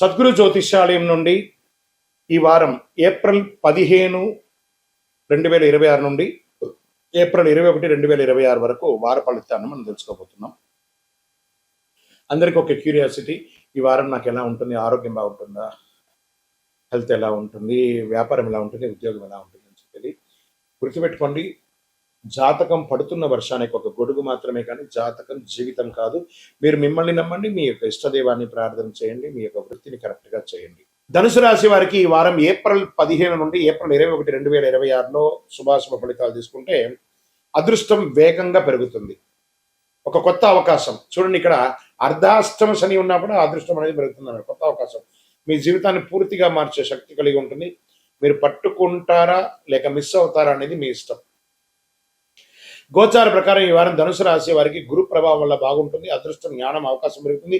సద్గురు జ్యోతిష్యాలయం నుండి ఈ వారం ఏప్రిల్ 15, 2026 నుండి ఏప్రిల్ 21, 2026 వరకు వార ఫలితాన్ని మనం తెలుసుకోబోతున్నాం. అందరికీ ఒక క్యూరియాసిటీ, ఈ వారం నాకు ఎలా ఉంటుంది, ఆరోగ్యం బాగుంటుందా, హెల్త్ ఎలా ఉంటుంది, వ్యాపారం ఎలా ఉంటుంది, ఉద్యోగం ఎలా ఉంటుంది అని చెప్పి గుర్తుపెట్టుకోండి. జాతకం పడుతున్న వర్షానికి ఒక గొడుగు మాత్రమే, కానీ జాతకం జీవితం కాదు. మీరు మిమ్మల్ని నమ్మండి, మీ యొక్క ఇష్టదైవాన్ని ప్రార్థన చేయండి, మీ యొక్క వృత్తిని కరెక్ట్గా చేయండి. ధనుసు రాశి వారికి ఈ వారం ఏప్రిల్ 15 నుండి ఏప్రిల్ 21, 2026లో శుభాశుభ ఫలితాలు తీసుకుంటే అదృష్టం వేగంగా పెరుగుతుంది. ఒక కొత్త అవకాశం చూడండి, ఇక్కడ అర్ధాష్టమ శని ఉన్నా కూడా అదృష్టం అనేది పెరుగుతుంది అన్నమాట. కొత్త అవకాశం మీ జీవితాన్ని పూర్తిగా మార్చే శక్తి కలిగి ఉంటుంది. మీరు పట్టుకుంటారా లేక మిస్ అవుతారా అనేది మీ ఇష్టం. గోచార ప్రకారం ఈ వారం ధనుసు రాశి వారికి గురు ప్రభావం వల్ల బాగుంటుంది. అదృష్టం, జ్ఞానం, అవకాశం పెరుగుతుంది.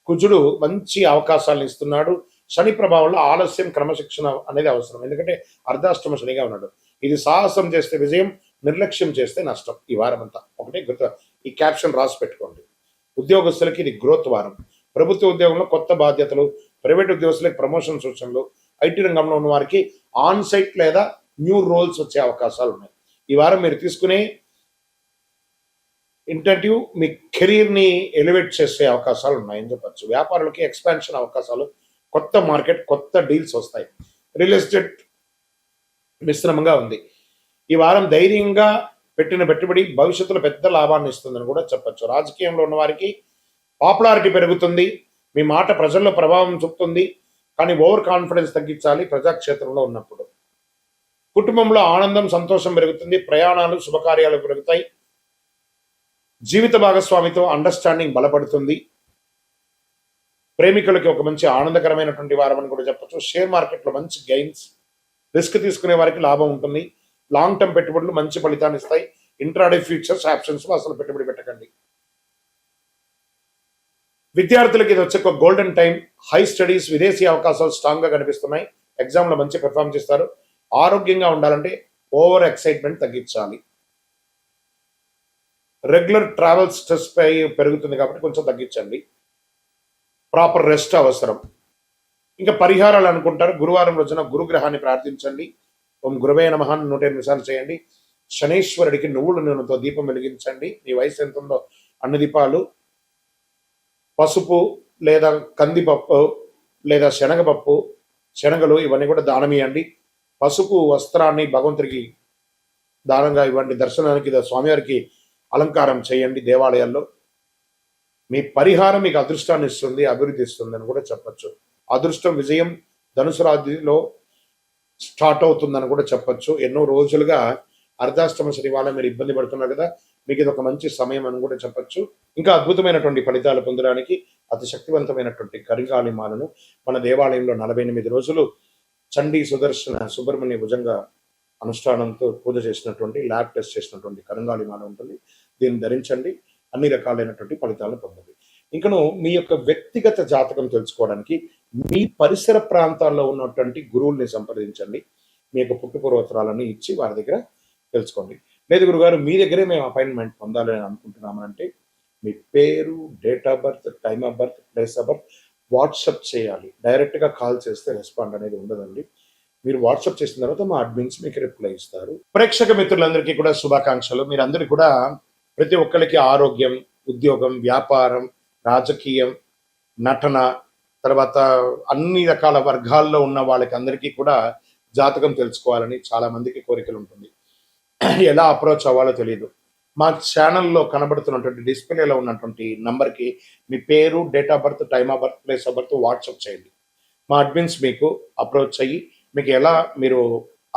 కుజుడు మంచి అవకాశాలను ఇస్తున్నాడు. శని ప్రభావంలో ఆలస్యం, క్రమశిక్షణ అనేది అవసరం, ఎందుకంటే అర్ధాష్టమ శనిగా ఉన్నాడు. ఇది సాహసం చేస్తే విజయం, నిర్లక్ష్యం చేస్తే నష్టం. ఈ వారం అంతా ఒకటే గుర్తు, ఈ క్యాప్షన్ రాసి పెట్టుకోండి. ఉద్యోగస్తులకి ఇది గ్రోత్ వారం. ప్రభుత్వ ఉద్యోగంలో కొత్త బాధ్యతలు, ప్రైవేట్ ఉద్యోగస్తులకి ప్రమోషన్ సూచనలు, ఐటీ రంగంలో ఉన్న వారికి ఆన్ సైట్ లేదా న్యూ రోల్స్ వచ్చే అవకాశాలు ఉన్నాయి. ఈ వారం మీరు తీసుకునే ఇంటర్వ్యూ మీ కెరీర్ని ఎలివేట్ చేసే అవకాశాలు ఉన్నాయని చెప్పచ్చు. వ్యాపారులకి ఎక్స్పాన్షన్ అవకాశాలు, కొత్త మార్కెట్, కొత్త డీల్స్ వస్తాయి. రియల్ ఎస్టేట్ మిశ్రమంగా ఉంది. ఈ వారం ధైర్యంగా పెట్టిన పెట్టుబడి భవిష్యత్తులో పెద్ద లాభాన్ని ఇస్తుందని కూడా చెప్పచ్చు. రాజకీయంలో ఉన్న వారికి పాపులారిటీ పెరుగుతుంది. మీ మాట ప్రజల్లో ప్రభావం చూపుతుంది, కానీ ఓవర్ కాన్ఫిడెన్స్ తగ్గించాలి ప్రజాక్షేత్రంలో ఉన్నప్పుడు. కుటుంబంలో ఆనందం, సంతోషం పెరుగుతుంది. ప్రయాణాలు, శుభకార్యాలు పెరుగుతాయి. జీవిత భాగస్వామితో అండర్స్టాండింగ్ బలపడుతుంది. ప్రేమికులకి ఒక మంచి ఆనందకరమైనటువంటి వారం అని కూడా చెప్పచ్చు. షేర్ మార్కెట్లో మంచి గెయిన్స్, రిస్క్ తీసుకునే వారికి లాభం ఉంటుంది. లాంగ్ టర్మ్ పెట్టుబడులు మంచి ఫలితాన్ని ఇస్తాయి. ఇంట్రాడే ఫ్యూచర్స్, ఆప్షన్స్ అసలు పెట్టుబడి పెట్టకండి. విద్యార్థులకి ఇది వచ్చే ఒక గోల్డెన్ టైం. హై స్టడీస్, విదేశీ అవకాశాలు స్ట్రాంగ్గా కనిపిస్తున్నాయి. ఎగ్జామ్లో మంచి పెర్ఫామ్ చేస్తారు. ఆరోగ్యంగా ఉండాలంటే ఓవర్ ఎక్సైట్మెంట్ తగ్గించాలి. రెగ్యులర్ ట్రావెల్ స్ట్రెస్ పెరుగుతుంది కాబట్టి కొంచెం తగ్గించండి. ప్రాపర్ రెస్ట్ అవసరం. ఇంకా పరిహారాలు అనుకుంటారు. గురువారం రోజున గురుగ్రహాన్ని ప్రార్థించండి. ఓం గురువే నమః 108 నిమిషాలు చేయండి. శనేశ్వరుడికి నువ్వుల నూనెతో దీపం వెలిగించండి. మీ వయసు ఎంత ఉందో అన్ని దీపాలు, పసుపు లేదా కందిపప్పు లేదా శనగపప్పు, శనగలు ఇవన్నీ కూడా దానం ఇవ్వండి. పసుపు వస్త్రాన్ని భగవంతుడికి దానంగా ఇవ్వండి. దర్శనానికి స్వామివారికి అలంకారం చేయండి దేవాలయాల్లో. మీ పరిహారం మీకు అదృష్టాన్ని ఇస్తుంది, అభివృద్ధి ఇస్తుంది అని కూడా చెప్పచ్చు. అదృష్టం, విజయం ధనుసు రాశిలో స్టార్ట్ అవుతుందని కూడా చెప్పచ్చు. ఎన్నో రోజులుగా అర్ధాష్టమ శని వల్ల మీరు ఇబ్బంది పడుతున్నారు కదా, మీకు ఇది ఒక మంచి సమయం అని కూడా చెప్పచ్చు. ఇంకా అద్భుతమైనటువంటి ఫలితాలు పొందడానికి అతి శక్తివంతమైనటువంటి కరింగాలి మాలను మన దేవాలయంలో 48 రోజులు చండీ సుదర్శన సుబ్రహ్మణ్య భుజంగా అనుష్ఠానంతో పూజ చేసినటువంటి, ల్యాబ్ టెస్ట్ చేసినటువంటి కరంగాలి మాల ఉంటుంది. దీన్ని ధరించండి, అన్ని రకాలైనటువంటి ఫలితాలను పొందండి. ఇంకను మీ యొక్క వ్యక్తిగత జాతకం తెలుసుకోవడానికి మీ పరిసర ప్రాంతాల్లో ఉన్నటువంటి గురువుల్ని సంప్రదించండి. మీ యొక్క పుట్టుపూర్వోత్తరాలను ఇచ్చి వారి దగ్గర తెలుసుకోండి. లేదు గురుగారు మీ దగ్గరే మేము అపాయింట్మెంట్ పొందాలి అని అనుకుంటున్నామంటే మీ పేరు, date of birth, time of birth, place of birth WhatsApp చేయాలి. డైరెక్ట్గా కాల్ చేస్తే రెస్పాండ్ అనేది ఉండదండి. మీరు వాట్సాప్ చేసిన తర్వాత మా అడ్మిన్స్ మీకు రిప్లై ఇస్తారు. ప్రేక్షక మిత్రులందరికీ కూడా శుభాకాంక్షలు. మీరందరికీ కూడా ప్రతి ఒక్కరికి ఆరోగ్యం, ఉద్యోగం, వ్యాపారం, రాజకీయం, నటన, తర్వాత అన్ని రకాల వర్గాల్లో ఉన్న వాళ్ళకి అందరికీ కూడా జాతకం తెలుసుకోవాలని చాలా మందికి కోరికలు ఉంటుంది. ఎలా అప్రోచ్ అవ్వాలో తెలియదు. మా ఛానల్లో కనబడుతున్నటువంటి డిస్ప్లేలో ఉన్నటువంటి నంబర్కి మీ పేరు, date of birth, time of birth, place of birth WhatsApp చేయండి. మా అడ్మిన్స్ మీకు అప్రోచ్ అయ్యి మీకు ఎలా మీరు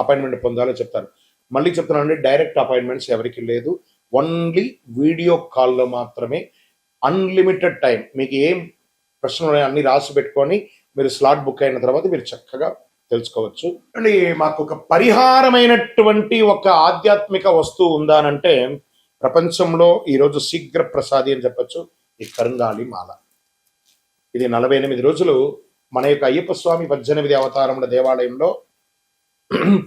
అపాయింట్మెంట్ పొందాలో చెప్తారు. మళ్ళీ చెప్తున్నానండి, డైరెక్ట్ అపాయింట్మెంట్స్ ఎవరికి లేదు. ఓన్లీ వీడియో కాల్లో మాత్రమే. Unlimited time. మీకు ఏం ప్రశ్నలు అన్ని రాసి పెట్టుకొని మీరు స్లాట్ బుక్ అయిన తర్వాత మీరు చక్కగా తెలుసుకోవచ్చు. అండి, మాకు ఒక పరిహారమైనటువంటి ఒక ఆధ్యాత్మిక వస్తువు ఉందానంటే ప్రపంచంలో ఈరోజు శీఘ్ర ప్రసాది అని చెప్పచ్చు. ఈ కరంగాలి మాల. ఇది 48 రోజులు మన యొక్క అయ్యప్ప స్వామి 18 అవతారముల దేవాలయంలో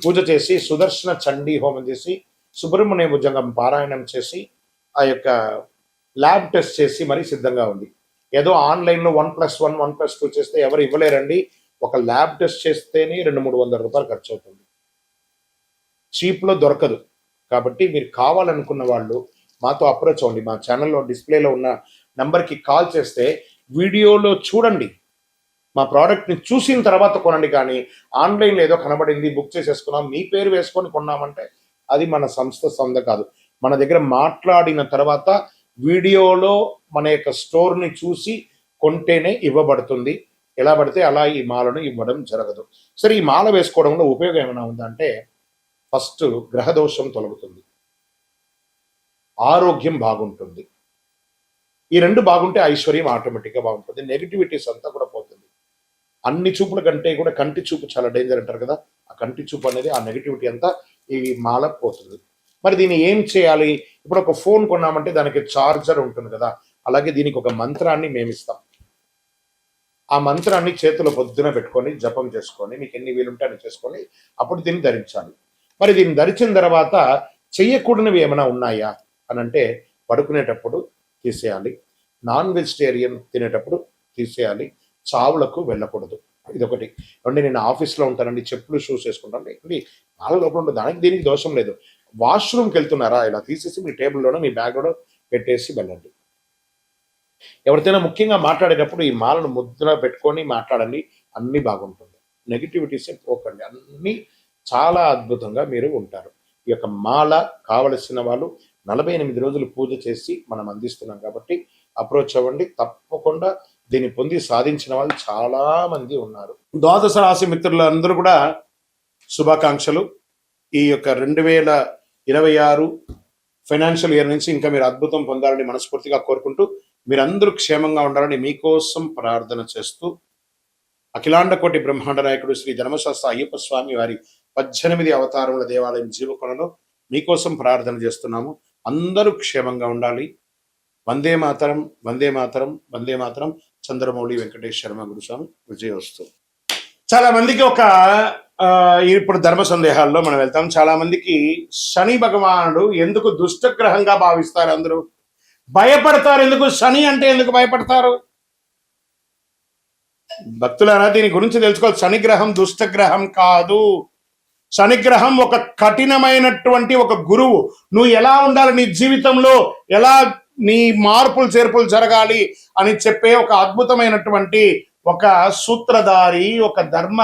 పూజ చేసి, సుదర్శన చండీ హోమం చేసి, సుబ్రహ్మణ్య భుజంగం పారాయణం చేసి, ఆ యొక్క ల్యాబ్ టెస్ట్ చేసి మరీ సిద్ధంగా ఉంది. ఏదో ఆన్లైన్లో 1+1 1+2 చేస్తే ఎవరు ఇవ్వలేరండి. ఒక ల్యాబ్ టెస్ట్ చేస్తేనే 200-300 రూపాయలు ఖర్చు అవుతుంది. చీప్లో దొరకదు. కాబట్టి మీరు కావాలనుకున్న వాళ్ళు మాతో అప్రోచ్ అవ్వండి. మా ఛానల్లో డిస్ప్లేలో ఉన్న నంబర్కి కాల్ చేస్తే వీడియోలో చూడండి, మా ప్రోడక్ట్ని చూసిన తర్వాత కొనండి. కానీ ఆన్లైన్లో ఏదో కనబడింది బుక్ చేసేసుకున్నాం మీ పేరు వేసుకొని కొన్నామంటే అది మన సంస్థ సొంత కాదు. మన దగ్గర మాట్లాడిన తర్వాత వీడియోలో మన యొక్క స్టోర్ని చూసి కొంటేనే ఇవ్వబడుతుంది. ఎలా పడితే అలా ఈ మాలను ఇవ్వడం జరగదు. సరే, ఈ మాల వేసుకోవడంలో ఉపయోగం ఏమైనా ఉందంటే, ఫస్ట్ గ్రహదోషం తొలగుతుంది, ఆరోగ్యం బాగుంటుంది. ఈ రెండు బాగుంటే ఐశ్వర్యం ఆటోమేటిక్గా బాగుంటుంది. నెగిటివిటీస్ అంతా కూడా పోతుంది. అన్ని చూపుల కంటే కూడా కంటి చూపు చాలా డేంజర్ అంటారు కదా, ఆ కంటి చూపు అనేది ఆ నెగిటివిటీ అంతా ఈ మాల పోతుంది. మరి దీన్ని ఏం చేయాలి? ఇప్పుడు ఒక ఫోన్ కొన్నామంటే దానికి చార్జర్ ఉంటుంది కదా, అలాగే దీనికి ఒక మంత్రాన్ని మేము ఇస్తాం. ఆ మంత్రాన్ని చేతిలో పొద్దున పెట్టుకొని జపం చేసుకొని మీకు ఎన్ని వీలుంటే అని చేసుకొని అప్పుడు దీన్ని ధరించాలి. మరి దీన్ని ధరించిన తర్వాత చెయ్యకూడనివి ఏమైనా ఉన్నాయా అని అంటే, పడుకునేటప్పుడు తీసేయాలి, నాన్ వెజిటేరియన్ తినేటప్పుడు తీసేయాలి, చావులకు వెళ్ళకూడదు. ఇదొకటి. అంటే నేను ఆఫీస్లో ఉంటానండి, చెప్పులు షూస్ వేసుకుంటాను అండి, నాలుగు లోపల ఉంటుంది, దానికి దీనికి దోషం లేదు. వాష్రూమ్కి వెళ్తున్నారా, ఇలా తీసేసి మీ టేబుల్లోనో మీ బ్యాగ్లోనో పెట్టేసి వెళ్ళండి. ఎవరితోనైనా ముఖ్యంగా మాట్లాడేటప్పుడు ఈ మాలను ముద్ర పెట్టుకొని మాట్లాడండి, అన్నీ బాగుంటుంది. నెగిటివిటీస్ పోకండి, అన్నీ చాలా అద్భుతంగా మీరు ఉంటారు. ఈ యొక్క మాల కావలసిన వాళ్ళు 48 రోజులు పూజ చేసి మనం అందిస్తున్నాం కాబట్టి అప్రోచ్ అవ్వండి. తప్పకుండా దీన్ని పొంది సాధించిన వాళ్ళు చాలా మంది ఉన్నారు. ద్వాదశ రాశి మిత్రులందరూ కూడా శుభాకాంక్షలు. ఈ యొక్క 2026 ఫైనాన్షియల్ ఇయర్ నుంచి ఇంకా మీరు అద్భుతం పొందాలని మనస్ఫూర్తిగా కోరుకుంటూ, మీరందరూ క్షేమంగా ఉండాలని మీకోసం ప్రార్థన చేస్తూ, అఖిలాండ కోటి బ్రహ్మాండ నాయకుడు శ్రీ ధర్మశాస్త్ర అయ్యప్ప స్వామి వారి 18 అవతారముల దేవాలయం జీవకొండలో మీకోసం ప్రార్థన చేస్తున్నాము. అందరూ క్షేమంగా ఉండాలి. వందే మాతరం, వందే మాతరం, వందే మాతరం. చంద్రమౌళి వెంకటేష్ శర్మ గురుస్వామి. విజయోస్తు. చాలా మందికి ఇప్పుడు ధర్మ సందేహాల్లో మనం వెళ్తాం. చాలా మందికి శని భగవానుడు ఎందుకు దుష్టగ్రహంగా భావిస్తారు, అందరూ భయపడతారు. ఎందుకు శని అంటే ఎందుకు భయపడతారు? భక్తులారా, దీని గురించి తెలుసుకోవాలి. శనిగ్రహం దుష్టగ్రహం కాదు. శనిగ్రహం ఒక కఠినమైనటువంటి ఒక గురువు. నువ్వు ఎలా ఉండాలి, నీ జీవితంలో ఎలా నీ మార్పులు చేర్పులు జరగాలి అని చెప్పే ఒక అద్భుతమైనటువంటి ఒక సూత్రధారి, ఒక ధర్మ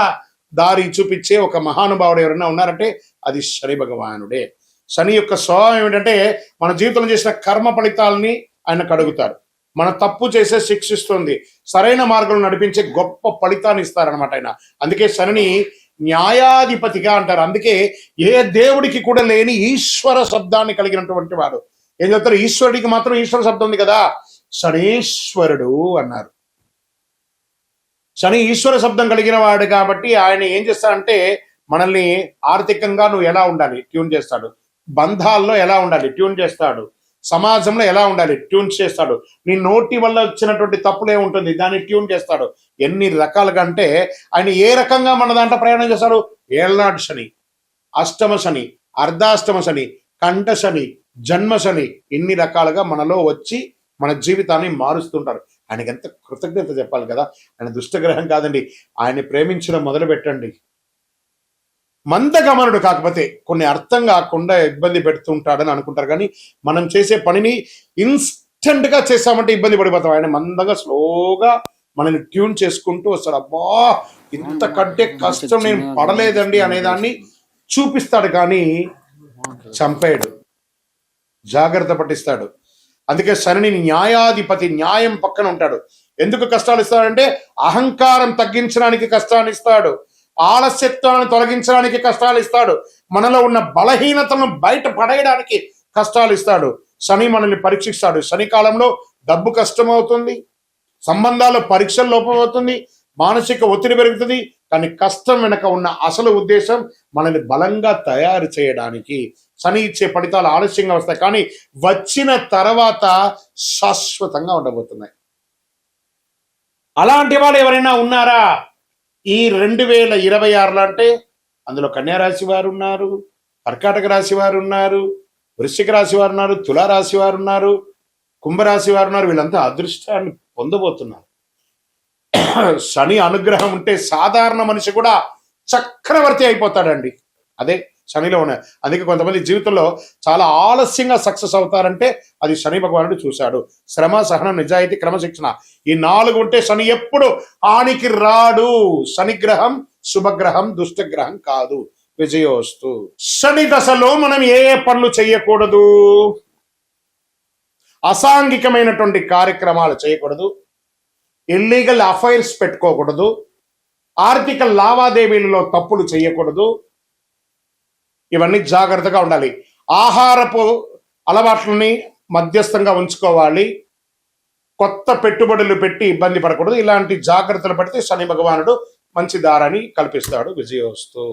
దారి చూపించే ఒక మహానుభావుడు ఎవరైనా ఉన్నారంటే అది శని భగవానుడే. శని యొక్క స్వభావం ఏమిటంటే, మన జీవితంలో చేసిన కర్మ ఫలితాలని ఆయన కడుగుతారు. మన తప్పు చేసే శిక్షిస్తుంది, సరైన మార్గంలో నడిపించే గొప్ప ఫలితాన్ని ఇస్తారనమాట ఆయన. అందుకే శనిని న్యాయాధిపతిగా అంటారు. అందుకే ఏ దేవుడికి కూడా లేని ఈశ్వర శబ్దాన్ని కలిగినటువంటి వాడు. ఏం చెప్తారు? ఈశ్వరుడికి మాత్రం ఈశ్వర శబ్దం ఉంది కదా, శనీశ్వరుడు అన్నారు. శని ఈశ్వర శబ్దం కలిగిన వాడు కాబట్టి ఆయన ఏం చేస్తాడంటే, మనల్ని ఆర్థికంగా నువ్వు ఎలా ఉండాలి ట్యూన్ చేస్తాడు, బంధాల్లో ఎలా ఉండాలి ట్యూన్ చేస్తాడు, సమాజంలో ఎలా ఉండాలి ట్యూన్ చేస్తాడు, నీ నోటి వల్ల వచ్చినటువంటి తప్పులే ఉంటుంది దాన్ని ట్యూన్ చేస్తాడు. ఎన్ని రకాలుగా అంటే ఆయన ఏ రకంగా మన దాంట్లో ప్రయాణం చేస్తాడు? ఏళ్నాడు శని, అష్టమ శని, అర్ధాష్టమ శని, కంఠ శని, జన్మ శని, ఇన్ని రకాలుగా మనలో వచ్చి మన జీవితాన్ని మారుస్తుంటారు. ఆయనకి ఎంత కృతజ్ఞత చెప్పాలి కదా. ఆయన దుష్టగ్రహం కాదండి. ఆయన్ని ప్రేమించడం మొదలు పెట్టండి. మందగమనుడు, కాకపోతే కొన్ని అర్థం కాకుండా ఇబ్బంది పెడుతుంటాడని అనుకుంటారు. కానీ మనం చేసే పనిని ఇన్స్టెంట్ గా చేస్తామంటే ఇబ్బంది పడిపోతాం. ఆయన మందంగా స్లోగా మనల్ని ట్యూన్ చేసుకుంటూ వస్తాడు. అబ్బా, ఇంతకంటే కష్టం నేను పడలేదండి అనేదాన్ని చూపిస్తాడు, కానీ చంపేయడు, జాగ్రత్త పట్టిస్తాడు. అందుకే శని న్యాయాధిపతి, న్యాయం పక్కన ఉంటాడు. ఎందుకు కష్టాలు ఇస్తాడంటే, అహంకారం తగ్గించడానికి కష్టాన్ని ఇస్తాడు, ఆలస్యత్వాన్ని తొలగించడానికి కష్టాలు ఇస్తాడు, మనలో ఉన్న బలహీనతను బయట పడేయడానికి కష్టాలు ఇస్తాడు. శని మనల్ని పరీక్షిస్తాడు. శని కాలంలో డబ్బు కష్టమవుతుంది, సంబంధాల్లో పరీక్షల లోపం అవుతుంది, మానసిక ఒత్తిడి పెరుగుతుంది. కానీ కష్టం వెనక ఉన్న అసలు ఉద్దేశం మనల్ని బలంగా తయారు చేయడానికి. శని ఇచ్చే ఫలితాలు ఆలస్యంగా వస్తాయి, కానీ వచ్చిన తర్వాత శాశ్వతంగా ఉండబోతున్నాయి. అలాంటి వాళ్ళు ఎవరైనా ఉన్నారా ఈ 2026లో అంటే? అందులో కన్యా రాశి వారు ఉన్నారు, కర్కాటక రాశి వారు ఉన్నారు, వృశ్చిక రాశి వారు ఉన్నారు, తులారాశి వారు ఉన్నారు, కుంభరాశి వారు ఉన్నారు. వీళ్ళంతా అదృష్టాన్ని పొందబోతున్నారు. శని అనుగ్రహం ఉంటే సాధారణ మనిషి కూడా చక్రవర్తి అయిపోతాడండి. అదే శనిలో ఉన్న, అందుకే కొంతమంది జీవితంలో చాలా ఆలస్యంగా సక్సెస్ అవుతారంటే అది శని భగవానుడు చూశాడు. శ్రమ, సహనం, నిజాయితీ, క్రమశిక్షణ, ఈ 4 ఉంటే శని ఎప్పుడు హానికి రాడు. శనిగ్రహం శుభగ్రహం, దుష్టగ్రహం కాదు. విజయోస్తు. శని దశలో మనం ఏ ఏ పనులు చేయకూడదు? అసాంఘికమైనటువంటి కార్యక్రమాలు చేయకూడదు, ఇల్లీగల్ అఫైర్స్ పెట్టుకోకూడదు, ఆర్థిక లావాదేవీలలో తప్పులు చేయకూడదు. ఇవన్నీ జాగ్రత్తగా ఉండాలి. ఆహారపు అలవాట్లని మధ్యస్థంగా ఉంచుకోవాలి. కొత్త పెట్టుబడులు పెట్టి ఇబ్బంది పడకూడదు. ఇలాంటి జాగ్రత్తలు పడితే శని భగవానుడు మంచి దారాన్ని కల్పిస్తాడు. విజయోస్తు.